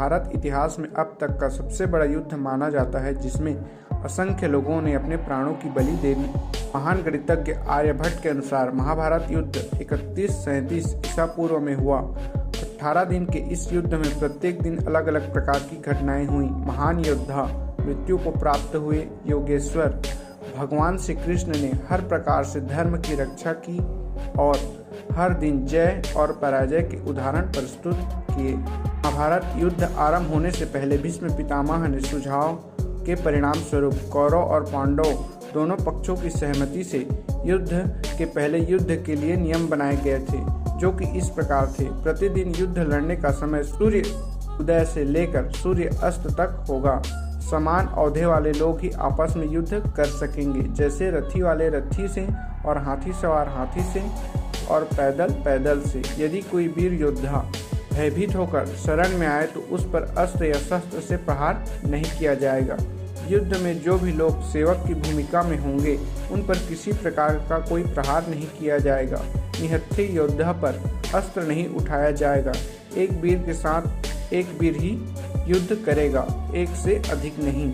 भारत इतिहास में अब तक का सबसे बड़ा युद्ध माना जाता है, जिसमें असंख्य लोगों ने अपने प्राणों की बलि दे दी। महान गणितज्ञ आर्यभट्ट के अनुसार महाभारत युद्ध 3137 ईसा पूर्व में हुआ। 18 दिन के इस युद्ध में प्रत्येक दिन अलग अलग प्रकार की घटनाएं हुई। महान योद्धा मृत्यु को प्राप्त हुए। योगेश्वर भगवान श्री कृष्ण ने हर प्रकार से धर्म की रक्षा की और हर दिन जय और पराजय के उदाहरण प्रस्तुत किए। महाभारत युद्ध आरंभ होने से पहले भीष्म पितामह ने सुझाव के परिणाम स्वरूप कौरव और पांडव दोनों पक्षों की सहमति से युद्ध के पहले युद्ध के लिए नियम बनाए गए थे, जो कि इस प्रकार थे। प्रतिदिन युद्ध लड़ने का समय सूर्य उदय से लेकर सूर्य अस्त तक होगा। समान औहदे वाले लोग ही आपस में युद्ध कर सकेंगे, जैसे रथी वाले रथी से और हाथी सवार हाथी से और पैदल पैदल से। यदि कोई वीर योद्धा भयभीत होकर शरण में आए तो उस पर अस्त्र या शस्त्र से प्रहार नहीं किया जाएगा। युद्ध में जो भी लोग सेवक की भूमिका में होंगे उन पर किसी प्रकार का कोई प्रहार नहीं किया जाएगा। निहत्थे योद्धा पर अस्त्र नहीं उठाया जाएगा। एक वीर के साथ एक वीर ही युद्ध करेगा, एक से अधिक नहीं।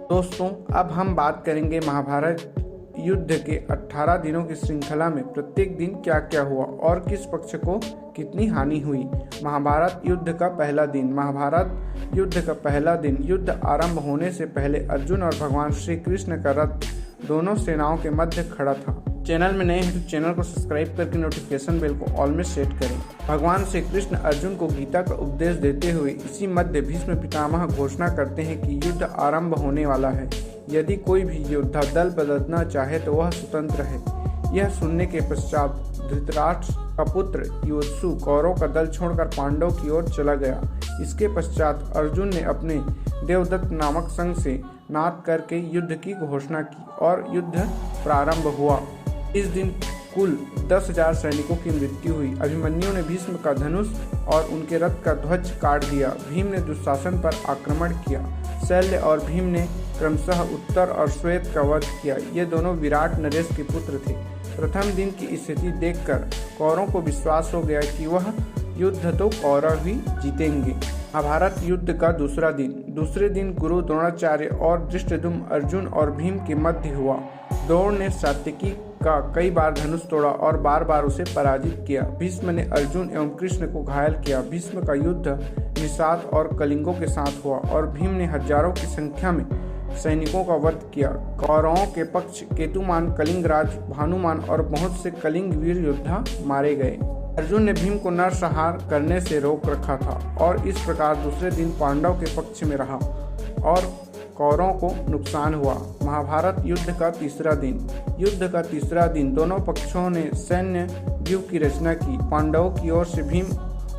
दोस्तों, अब हम बात करेंगे महाभारत युद्ध के 18 दिनों की श्रृंखला में प्रत्येक दिन क्या क्या हुआ और किस पक्ष को कितनी हानि हुई। महाभारत युद्ध का पहला दिन। महाभारत युद्ध का पहला दिन युद्ध आरंभ होने से पहले अर्जुन और भगवान श्री कृष्ण का रथ दोनों सेनाओं के मध्य खड़ा था। चैनल में नए हैं तो चैनल को सब्सक्राइब करके नोटिफिकेशन बेल को ऑल में सेट करें। भगवान श्री कृष्ण अर्जुन को गीता का उपदेश देते हुए इसी मध्य भीष्म पितामह घोषणा करते हैं कि युद्ध आरंभ होने वाला है। यदि कोई भी योद्धा दल बदलना चाहे तो वह स्वतंत्र है। यह सुनने के पश्चात धृतराष्ट्र का पुत्र युयुत्सु कौरव का दल छोड़कर पांडव की ओर चला गया। इसके पश्चात अर्जुन ने अपने देवदत्त नामक संघ से नाद करके युद्ध की घोषणा की और युद्ध प्रारंभ हुआ। इस दिन कुल 10,000 सैनिकों की मृत्यु हुई। अभिमन्यु ने भीष्म का धनुष और उनके रथ का ध्वज काट दिया। भीम ने दुशासन पर आक्रमण किया। शैल्य और भीम ने क्रमशः उत्तर और श्वेत का वध किया। ये दोनों विराट नरेश के पुत्र थे। प्रथम दिन की स्थिति देखकर कौरवों को विश्वास हो गया कि वह युद्ध तो कौरव ही जीतेंगे। महाभारत युद्ध का दूसरा दिन। दूसरे दिन गुरु द्रोणाचार्य और धृष्टद्युम्न अर्जुन और भीम के मध्य हुआ। द्रोण ने सात्विकी का कई बार धनुष तोड़ा और बार बार उसे पराजित किया। भीष्म ने अर्जुन एवं कृष्ण को घायल किया। भीष्म का युद्ध निषाद और कलिंगों के साथ हुआ और भीम ने हजारों की संख्या में सैनिकों का वध किया। कौरवों के पक्ष केतुमान, कलिंगराज, भानुमान और बहुत से कलिंग वीर योद्धा मारे गए। अर्जुन ने भीम को नरसंहार करने से रोक रखा था और इस प्रकार दूसरे दिन पांडव के पक्ष में रहा और कौरवों को नुकसान हुआ। महाभारत युद्ध का तीसरा दिन। युद्ध का तीसरा दिन दोनों पक्षों ने सैन्य व्यूह की रचना की। पांडवों की ओर से भीम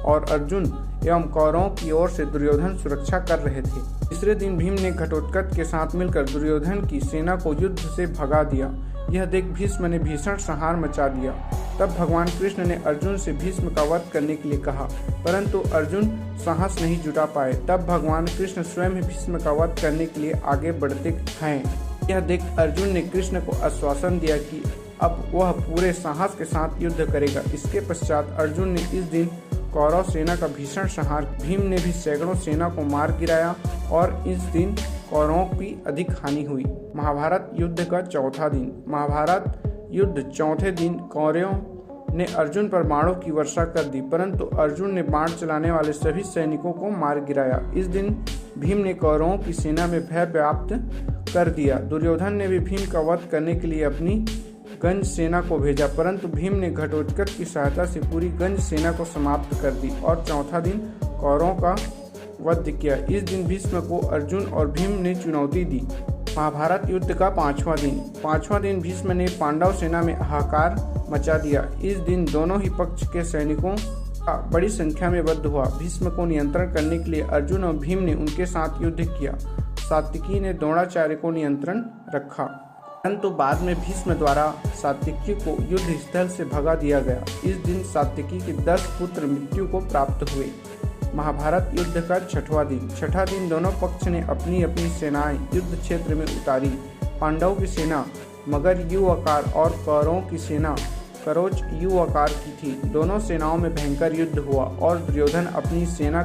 और अर्जुन एवं कौरवों की ओर से दुर्योधन सुरक्षा कर रहे थे। तीसरे दिन भीम ने घटोत्कच के साथ मिलकर दुर्योधन की सेना को युद्ध से भगा दिया। यह देख भीष्म ने भीषण संहार मचा दिया। तब भगवान कृष्ण ने अर्जुन से भीष्म का वध करने के लिए कहा, परंतु अर्जुन साहस नहीं जुटा पाए। तब भगवान कृष्ण स्वयं ही भीष्म का वध करने के लिए आगे बढ़ते हैं। यह देख अर्जुन ने कृष्ण को आश्वासन दिया कि अब वह पूरे साहस के साथ युद्ध करेगा। इसके पश्चात अर्जुन ने इस दिन कौरव सेना का भीषण संहार। भीम ने भी सैकड़ों सेना को मार गिराया और इस दिन कौरवों की अधिक हानि हुई। महाभारत युद्ध का चौथा दिन। महाभारत युद्ध चौथे दिन कौरवों ने अर्जुन पर बाणों की वर्षा कर दी, परंतु अर्जुन ने बाण चलाने वाले सभी सैनिकों को मार गिराया। इस दिन भीम ने कौरवों की सेना में भय व्याप्त कर दिया। दुर्योधन ने भी भीम का वध करने के लिए अपनी गंज सेना को भेजा, परंतु भीम ने घटोत्कच की सहायता से पूरी गंज सेना को समाप्त कर दी और चौथा दिन कौरवों का वध किया। इस दिन भीष्म को अर्जुन और भीम ने चुनौती दी। महाभारत युद्ध का पांचवा दिन। पांचवा दिन भीष्म ने पांडव सेना में हाहाकार मचा दिया। इस दिन दोनों ही पक्ष के सैनिकों का बड़ी संख्या में वध हुआ। भीष्म को नियंत्रण करने के लिए अर्जुन और भीम ने उनके साथ युद्ध किया। सात्विकी ने द्रोणाचार्य को नियंत्रण रखा, परंतु बाद में भीष्म द्वारा सात्विकी को युद्ध स्थल से भगा दिया गया। इस दिन सात्विकी के 10 पुत्र मृत्यु को प्राप्त हुए। महाभारत युद्ध का छठवां दिन। छठा दिन दोनों पक्ष ने अपनी अपनी सेनाएं युद्ध क्षेत्र में उतारी। पांडवों की सेना मगर यू आकार और कौरवों की सेना करोच यू आकार की थी। दोनों सेनाओं में भयंकर युद्ध हुआ और दुर्योधन अपनी सेना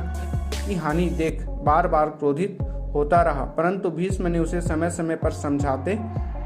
इसकी हानि देख बार बार क्रोधित होता रहा, परंतु भीष्म ने उसे समय समय पर समझाते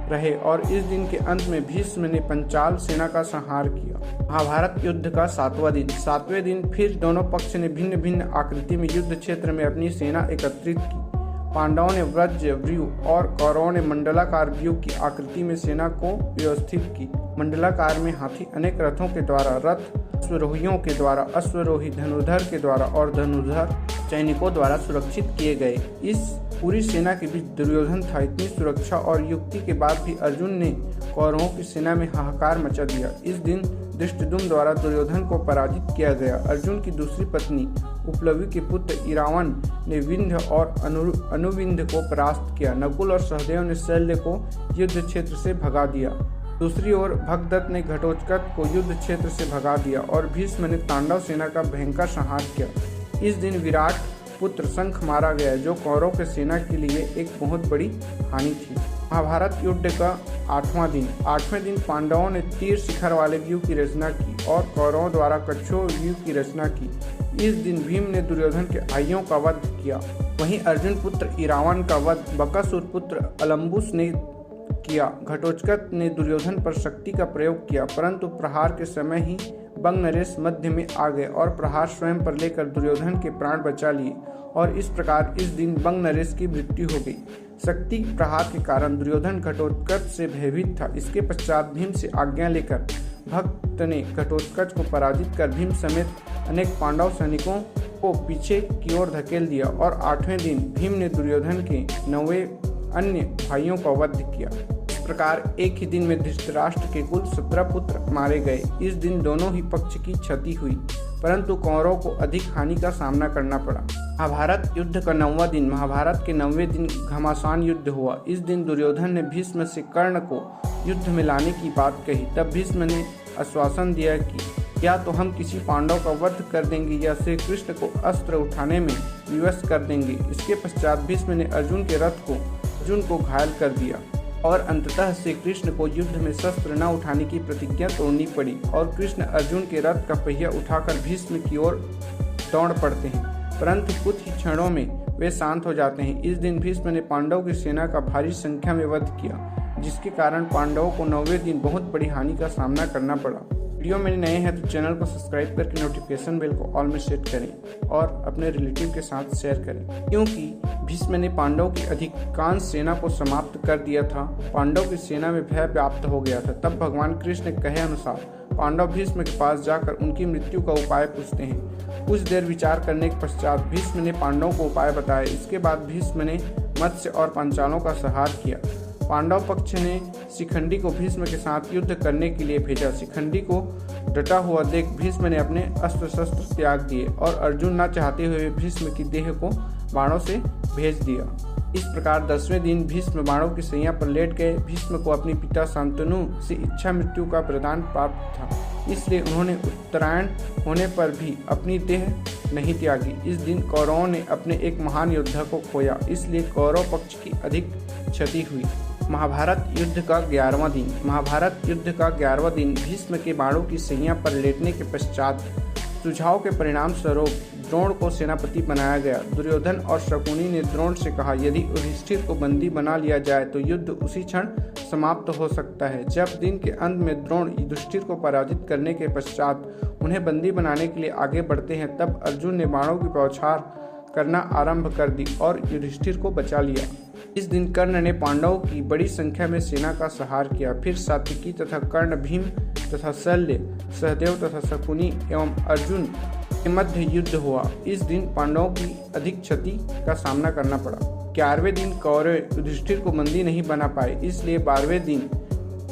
रहे और इस दिन के अंत में भीष्म ने पंचाल सेना का संहार किया। महाभारत युद्ध का 7वां दिन। 7वें दिन फिर दोनों पक्ष ने भिन्न भिन्न आकृति में युद्ध क्षेत्र में अपनी सेना एकत्रित की। पांडवों ने वज्र व्यूह और कौरवों ने मंडलाकार व्यूह की आकृति में सेना को व्यवस्थित की। मंडलाकार में हाथी अनेक रथों के द्वारा, रथ अश्वरोहियों के द्वारा, अश्वरोही धनुर्धर के द्वारा और धनुर्धर सैनिकों द्वारा सुरक्षित किए गए। इस पूरी सेना के बीच दुर्योधन था। इतनी सुरक्षा और युक्ति के बाद भी अर्जुन ने कौरवों की सेना में हाहाकार मचा दिया। इस दिन धृष्टद्युम्न द्वारा दुर्योधन को पराजित किया गया। अर्जुन की दूसरी पत्नी उपलव्य के पुत्र इरावन ने विंध्य और अनुविंध्य को परास्त किया। नकुल और सहदेव ने शल्य को युद्ध क्षेत्र से भगा दिया। दूसरी ओर भगदत्त ने घटोत्कच को युद्ध क्षेत्र से भगा दिया और भीष्म ने तांडव सेना का भयंकर संहार किया। इस दिन विराट पुत्र शंख मारा गया, जो कौरव के सेना के लिए एक बहुत बड़ी हानि थी। महाभारत युद्ध का 8वां दिन। 8वें दिन पांडवों ने तीर शिखर वाले व्यूह की रचना की और कौरवों द्वारा कच्छों व्यूह की रचना की। इस दिन भीम ने दुर्योधन के भाइयों का वध किया। वहीं अर्जुन पुत्र इरावन का वध बकासुर पुत्र अलम्बुस ने किया। घटोत्कच ने दुर्योधन पर शक्ति का प्रयोग किया, परंतु प्रहार के समय ही बंग-नरेश मध्य में आ गए और प्रहार स्वयं पर लेकर दुर्योधन के प्राण बचा लिए और इस प्रकार इस दिन बंग-नरेश की मृत्यु हो गई। शक्ति प्रहार के कारण दुर्योधन घटोत्कच से भयभीत था। इसके पश्चात भीम से आज्ञा लेकर भक्त ने घटोत्कच को पराजित कर भीम समेत अनेक पांडव सैनिकों को पीछे की ओर धकेल दिया और 8वें दिन भीम ने दुर्योधन के 9 अन्य भाइयों का वध किया। इस प्रकार एक ही दिन में धृतराष्ट्र के कुल 17 पुत्र मारे गए। इस दिन दोनों ही पक्ष की क्षति हुई, परंतु कौरवों को अधिक हानि का सामना करना पड़ा। महाभारत युद्ध का 9वां दिन। महाभारत के 9वें दिन घमासान युद्ध हुआ। इस दिन दुर्योधन ने भीष्म से कर्ण को युद्ध में लाने की बात कही। तब भीष्म ने आश्वासन दिया कि या तो हम किसी पांडव का वध कर देंगे या श्री कृष्ण को अस्त्र उठाने में विवश कर देंगे। इसके पश्चात भीष्म ने अर्जुन को घायल कर दिया और अंततः श्री कृष्ण को युद्ध में शस्त्र न उठाने की प्रतिज्ञा तोड़नी पड़ी और कृष्ण अर्जुन के रथ का पहिया उठाकर भीष्म की ओर दौड़ पड़ते हैं, परंतु कुछ ही क्षणों में वे शांत हो जाते हैं। इस दिन भीष्म ने पांडवों की सेना का भारी संख्या में वध किया, जिसके कारण पांडवों को 9वें दिन बहुत बड़ी हानि का सामना करना पड़ा। वीडियो में नए हैं तो चैनल को सब्सक्राइब करके नोटिफिकेशन बेल को ऑल में सेट करें और अपने रिलेटिव के साथ शेयर करें, क्योंकि भीष्म ने पांडवों की अधिकांश सेना को समाप्त कर दिया था। पांडवों की सेना में भय व्याप्त हो गया था। तब भगवान कृष्ण के कहे अनुसार पांडव भीष्म के पास जाकर उनकी मृत्यु का उपाय पूछते हैं। कुछ देर विचार करने के पश्चात भीष्म ने पांडवों को उपाय बताया। इसके बाद भीष्म ने मत्स्य और पांचालों का संहार किया। पांडव पक्ष ने शिखंडी को भीष्म के साथ युद्ध करने के लिए भेजा। शिखंडी को डटा हुआ देख भीष्म ने अपने अस्त्र शस्त्र त्याग दिए और अर्जुन न चाहते हुए भीष्म की देह को बाणों से भेज दिया। इस प्रकार 10वें दिन भीष्म बाणों की सैया पर लेट गए। भीष्म को अपने पिता शांतनु से इच्छा मृत्यु का वरदान प्राप्त था, इसलिए उन्होंने उत्तरायण होने पर भी अपनी देह नहीं त्यागी। इस दिन कौरवों ने अपने एक महान योद्धा को खोया, इसलिए कौरव पक्ष की अधिक क्षति हुई। महाभारत युद्ध का 11वां दिन। महाभारत युद्ध का 11वां दिन भीष्म के बाणों की सैया पर लेटने के पश्चात सुझाव के परिणाम स्वरूप द्रोण को सेनापति बनाया गया। दुर्योधन और शकुनी ने द्रोण से कहा, यदि युधिष्ठिर को बंदी बना लिया जाए तो युद्ध उसी क्षण समाप्त हो सकता है। जब दिन के अंत में द्रोण युधिष्ठिर को पराजित करने के पश्चात उन्हें बंदी बनाने के लिए आगे बढ़ते हैं, तब अर्जुन ने बाणों की बौछार करना आरंभ कर दी और युधिष्ठिर को बचा लिया। इस दिन कर्ण ने पांडवों की बड़ी संख्या में सेना का संहार किया। फिर सात्विकी तथा कर्ण, भीम तथा शल्य, सहदेव तथा शकुनी एवं अर्जुन के मध्य युद्ध हुआ। इस दिन पांडवों की अधिक क्षति का सामना करना पड़ा। 11वें दिन कौरव युधिष्ठिर को बंदी नहीं बना पाए, इसलिए 12वें दिन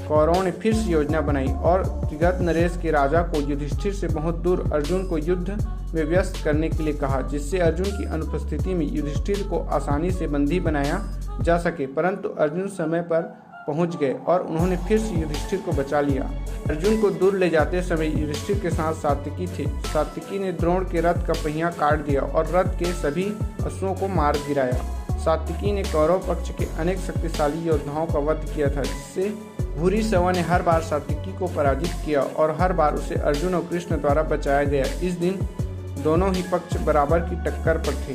कौरवों ने फिर से योजना बनाई और त्रिगत नरेश के राजा को युधिष्ठिर से बहुत दूर अर्जुन को युद्ध में व्यस्त करने के लिए कहा, जिससे अर्जुन की अनुपस्थिति में युधिष्ठिर को आसानी से बंदी बनाया जा सके। परंतु अर्जुन समय पर पहुंच गए और उन्होंने फिर से युधिष्ठिर को बचा लिया। अर्जुन को दूर ले जाते समय युधिष्ठिर के साथ सात्विकी थे। सात्विकी ने द्रोण के रथ का पहिया काट दिया और रथ के सभी अश्वों को मार गिराया। सात्विकी ने कौरव पक्ष के अनेक शक्तिशाली योद्धाओं का वध किया था, जिससे भूरिश्रवा ने हर बार सात्विकी को पराजित किया और हर बार उसे अर्जुन और कृष्ण द्वारा बचाया गया। इस दिन दोनों ही पक्ष बराबर की टक्कर पर थे।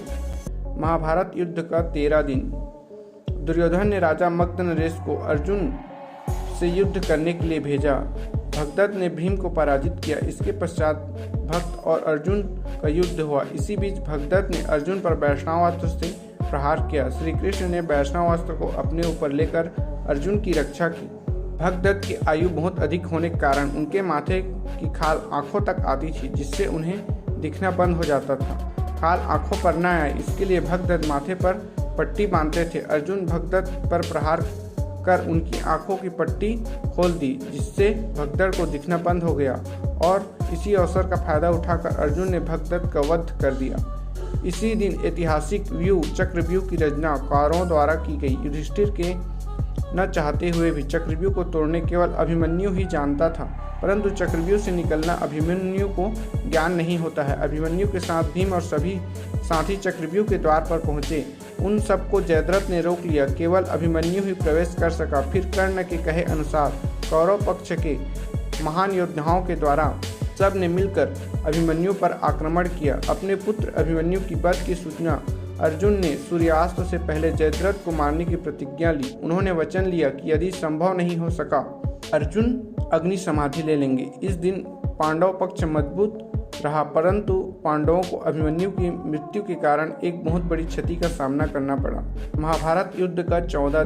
महाभारत युद्ध का 13 दिन। दुर्योधन ने राजा मगध नरेश को अर्जुन से युद्ध करने के लिए भेजा। भगदत्त ने भीम को पराजित किया। इसके पश्चात भक्त और अर्जुन का युद्ध हुआ। इसी बीच भगदत्त ने अर्जुन पर वैष्णवास्त्र से प्रहार किया। श्री कृष्ण ने वैष्णवास्त्र को अपने ऊपर लेकर अर्जुन की रक्षा की। भगदत्त की आयु बहुत अधिक होने के कारण उनके माथे की खाल आंखों तक आती थी, जिससे उन्हें दिखना बंद हो जाता था। खाल आंखों पर न आए, इसके लिए भगदत्त माथे पर पट्टी बांधते थे। अर्जुन भगदत्त पर प्रहार कर उनकी आंखों की पट्टी खोल दी, जिससे भगदत्त को दिखना बंद हो गया और इसी अवसर का फायदा उठाकर अर्जुन ने भगदत्त का वध कर दिया। इसी दिन ऐतिहासिक व्यूह चक्रव्यूह की रचना कौरवों द्वारा की गई। युधिष्ठिर के न चाहते हुए भी चक्रव्यूह को तोड़ने केवल अभिमन्यु ही जानता था, परंतु चक्रव्यूह से निकलना अभिमन्यु को ज्ञान नहीं होता है। अभिमन्यु के साथ भीम और सभी साथी चक्रव्यूह के द्वार पर पहुंचे। उन सबको जयद्रथ ने रोक लिया। केवल अभिमन्यु ही प्रवेश कर सका। फिर कर्ण के कहे अनुसार कौरव पक्ष के महान योद्धाओं के द्वारा सब ने मिलकर अभिमन्यु पर आक्रमण किया। अपने पुत्र अभिमन्यु की वध की सूचना अर्जुन ने सूर्यास्त से पहले जयद्रथ को मारने की प्रतिज्ञा ली। उन्होंने वचन लिया कि यदि संभव नहीं हो सका अर्जुन अग्नि समाधि ले लेंगे। इस दिन पांडव पक्ष मजबूत रहा, परंतु पांडवों को अभिमन्यु की मृत्यु के कारण एक बहुत बड़ी क्षति का सामना करना पड़ा। महाभारत युद्ध का 14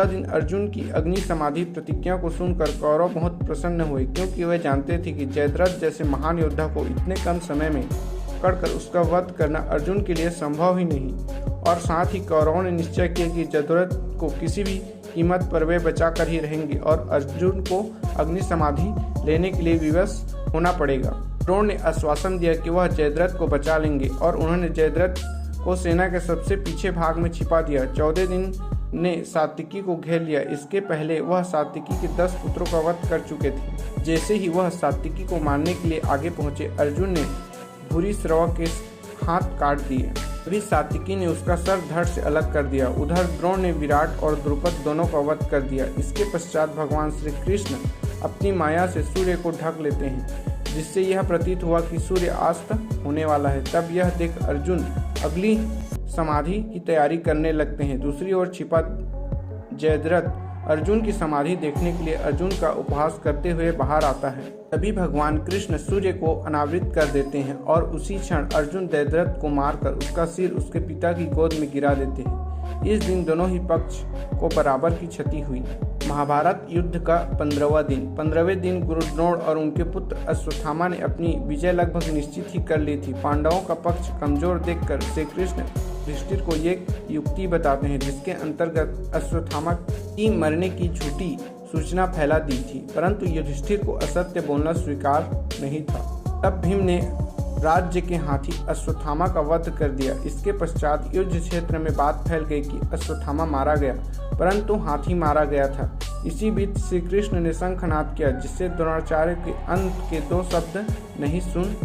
दिन अर्जुन की अग्नि समाधि प्रतिज्ञा को सुनकर कौरव बहुत प्रसन्न हुए, क्योंकि वे जानते थे कि जयद्रथ जैसे महान योद्धा को इतने कम समय में पकड़कर उसका वध करना अर्जुन के लिए संभव ही नहीं। और साथ ही कौरवों ने निश्चय किया कि जयद्रथ को किसी भी कीमत पर वे बचा कर ही रहेंगे और अर्जुन को अग्नि समाधि लेने के लिए विवश होना पड़ेगा। द्रोण ने आश्वासन दिया कि वह जयद्रथ को बचा लेंगे और उन्होंने जयद्रथ को सेना के सबसे पीछे भाग में छिपा दिया। 14 दिन ने सात्विकी को घेर लिया। इसके पहले वह सात्विकी के 10 पुत्रों का वध कर चुके थे। जैसे ही वह सात्विकी को मारने के लिए आगे पहुंचे, अर्जुन ने भूरिश्रवा के हाथ काट दिए। अभी सात्विकी ने उसका सर धड़ से अलग कर दिया। उधर द्रोण ने विराट और द्रुपद दोनों का वध कर दिया। इसके पश्चात भगवान श्री कृष्ण अपनी माया से सूर्य को ढक लेते हैं, जिससे यह प्रतीत हुआ कि सूर्य अस्त होने वाला है। तब यह देख अर्जुन अगली समाधि की तैयारी करने लगते हैं। दूसरी ओर छिपा जयद्रथ अर्जुन की समाधि देखने के लिए अर्जुन का उपहास करते हुए बाहर आता है। तभी भगवान कृष्ण सूर्य को अनावृत कर देते हैं और उसी क्षण अर्जुन जयद्रथ को मारकर उसका सिर उसके पिता की गोद में गिरा देते हैं। इस दिन दोनों ही पक्ष को बराबर की क्षति हुई। महाभारत युद्ध का 15वें दिन गुरु द्रोण और उनके पुत्र अश्वत्थामा ने अपनी विजय लगभग निश्चित ही कर ली थी। पांडवों का पक्ष कमजोर देखकर श्री कृष्ण युधिष्ठिर को एक युक्ति बताते हैं, जिसके अंतर्गत अश्वत्थामा की मरने की झूठी सूचना फैला दी थी, परंतु युधिष्ठिर को असत्य बोलना स्वीकार नहीं था। तब भीम ने राज्य के हाथी अश्वत्थामा का वध कर दिया। इसके पश्चात युद्ध क्षेत्र में बात फैल गई कि अश्वत्थामा मारा गया, परंतु हाथी मारा गया था। इसी बीच श्री कृष्ण ने शंखनाद किया, जिससे द्रोणाचार्य के अंत के 2 शब्द नहीं सुन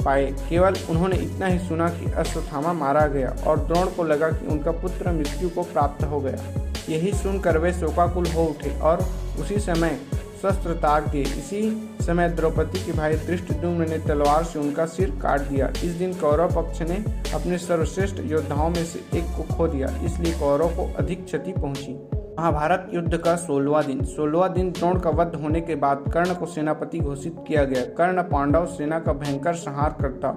पाए। केवल उन्होंने इतना ही सुना कि अश्वत्थामा मारा गया और द्रोण को लगा कि उनका पुत्र मृत्यु को प्राप्त हो गया। यही सुनकर वे शोकाकुल हो उठे और उसी समय शस्त्र ताक दिए। इसी समय द्रौपदी के भाई धृष्टद्युम्न ने तलवार से उनका सिर काट दिया। इस दिन कौरव पक्ष ने अपने सर्वश्रेष्ठ योद्धाओं में से एक को खो दिया, इसलिए कौरव को अधिक क्षति पहुंची। महाभारत युद्ध का 16वां दिन द्रोण का वध होने के बाद कर्ण को सेनापति घोषित किया गया। कर्ण पांडव सेना का भयंकर संहार करता।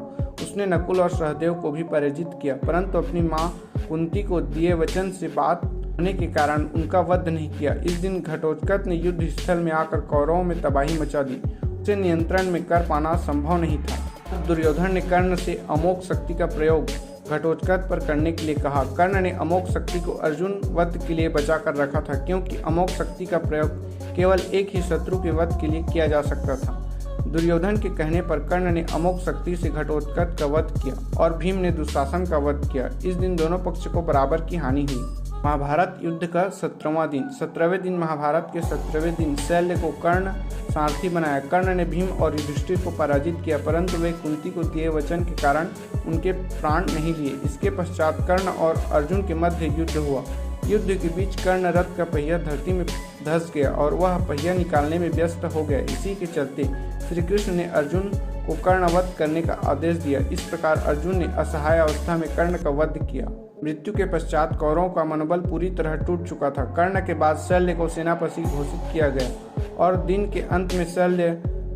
उसने नकुल और सहदेव को भी पराजित किया, परंतु अपनी मां कुंती को दिए वचन से बात होने के कारण उनका वध नहीं किया। इस दिन घटोत्कच ने युद्ध स्थल में आकर कौरवों में तबाही मचा दी। उसे नियंत्रण में कर पाना संभव नहीं था। दुर्योधन ने कर्ण से अमोघ शक्ति का प्रयोग घटोत्कच पर करने के लिए कहा। कर्ण ने अमोघ शक्ति को अर्जुन वध के लिए बचा कर रखा था, क्योंकि अमोघ शक्ति का प्रयोग केवल एक ही शत्रु के वध के लिए किया जा सकता था। दुर्योधन के कहने पर कर्ण ने अमोघ शक्ति से घटोत्कच का वध किया और भीम ने दुशासन का वध किया। इस दिन दोनों पक्ष को बराबर की हानि हुई। महाभारत युद्ध का 17वें दिन महाभारत के 17वें दिन शैल्य को कर्ण सारथी बनाया। कर्ण ने भीम और युधिष्ठिर को पराजित किया, परंतु वे कुंती को दिए वचन के कारण उनके प्राण नहीं लिए। इसके पश्चात कर्ण और अर्जुन के मध्य युद्ध हुआ। युद्ध के बीच कर्ण रथ का पहिया धरती में धंस गया और वह पहिया निकालने में व्यस्त हो गया। इसी के चलते श्री कृष्ण ने अर्जुन को कर्णवध करने का आदेश दिया। इस प्रकार अर्जुन ने असहाय अवस्था में कर्ण का वध किया। मृत्यु के पश्चात कौरवों का मनोबल पूरी तरह टूट चुका था। कर्ण के बाद शल्य को सेनापति घोषित किया गया और दिन के अंत में शल्य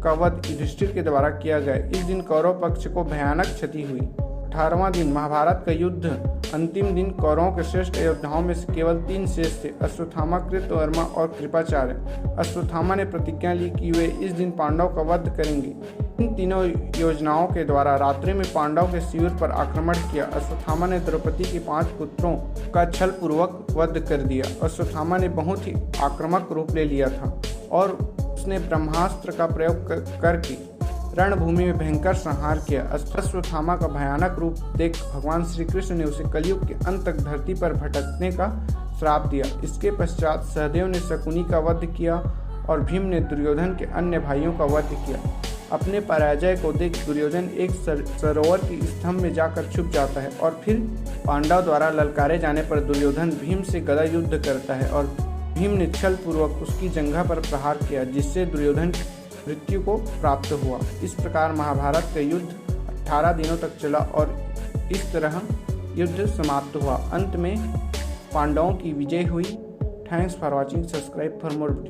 का वध युधिष्ठिर के द्वारा किया गया। इस दिन कौरव पक्ष को भयानक क्षति हुई। 18वां दिन महाभारत का युद्ध। अंतिम दिन कौरवों के श्रेष्ठ योद्धाओं में से केवल 3 शेष थे, अश्वत्थामा, कृतवर्मा और कृपाचार्य। अश्वत्थामा ने प्रतिज्ञा ली कि वे इस दिन पांडव का वध करेंगे। इन तीनों योजनाओं के द्वारा रात्रि में पांडव के शिविर पर आक्रमण किया। अश्वत्थामा ने द्रौपदी के 5 पुत्रों का छल पूर्वक वध कर दिया। अश्वत्थामा ने बहुत ही आक्रामक रूप ले लिया था और उसने ब्रह्मास्त्र का प्रयोग करके रणभूमि में भयंकर संहार किया। अश्वत्थामा का भयानक रूप देख भगवान श्री कृष्ण ने उसे कलयुग के अंत तक धरती पर भटकने का श्राप दिया। इसके पश्चात सहदेव ने शकुनी का वध किया और भीम ने दुर्योधन के अन्य भाइयों का वध किया। अपने पराजय को देख दुर्योधन एक सरोवर की स्तंभ में जाकर छुप जाता है और फिर पांडव द्वारा ललकारे जाने पर दुर्योधन भीम से गदा युद्ध करता है और भीम ने छल पूर्वक उसकी जंघा पर प्रहार किया, जिससे दुर्योधन मृत्यु को प्राप्त हुआ। इस प्रकार महाभारत का युद्ध 18 दिनों तक चला और इस तरह युद्ध समाप्त हुआ। अंत में पांडवों की विजय हुई। Thanks for watching. Subscribe for more video.